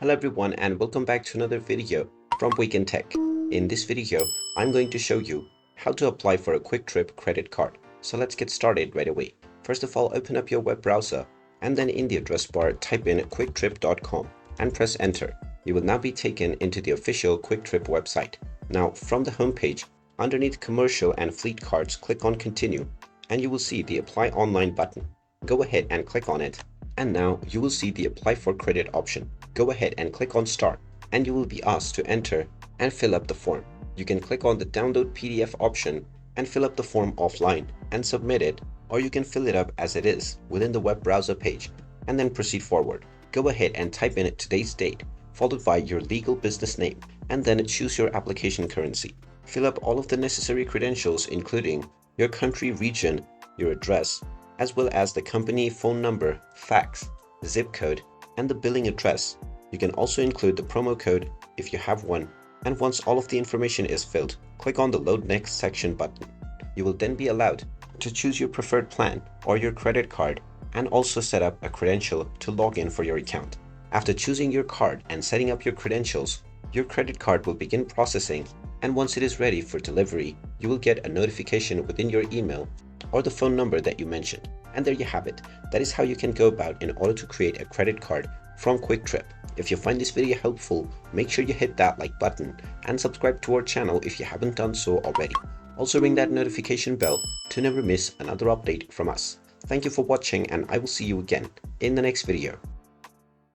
Hello everyone and welcome back to another video from Wake&Tech. In this video, I'm going to show you how to apply for a Kwik Trip credit card. So let's get started right away. First of all, open up your web browser and then in the address bar type in kwiktrip.com and press enter. You will now be taken into the official Kwik Trip website. Now from the homepage, underneath commercial and fleet cards, click on continue and you will see the apply online button. Go ahead and click on it. And now you will see the apply for credit option. Go ahead and click on start and you will be asked to enter and fill up the form. You can click on the download PDF option and fill up the form offline and submit it, or you can fill it up as it is within the web browser page and then proceed forward. Go ahead and type in today's date followed by your legal business name and then choose your application currency. Fill up all of the necessary credentials including your country, region, your address, as well as the company phone number, fax, zip code, and the billing address. You can also include the promo code if you have one. And once all of the information is filled, click on the Load Next section button. You will then be allowed to choose your preferred plan or your credit card and also set up a credential to log in for your account. After choosing your card and setting up your credentials, your credit card will begin processing, and once it is ready for delivery, you will get a notification within your email or the phone number that you mentioned. And there you have it. That is how you can go about in order to create a credit card from Kwik Trip. If you find this video helpful, make sure you hit that like button and subscribe to our channel if you haven't done so already. Also ring that notification bell to never miss another update from us. Thank you for watching and I will see you again in the next video.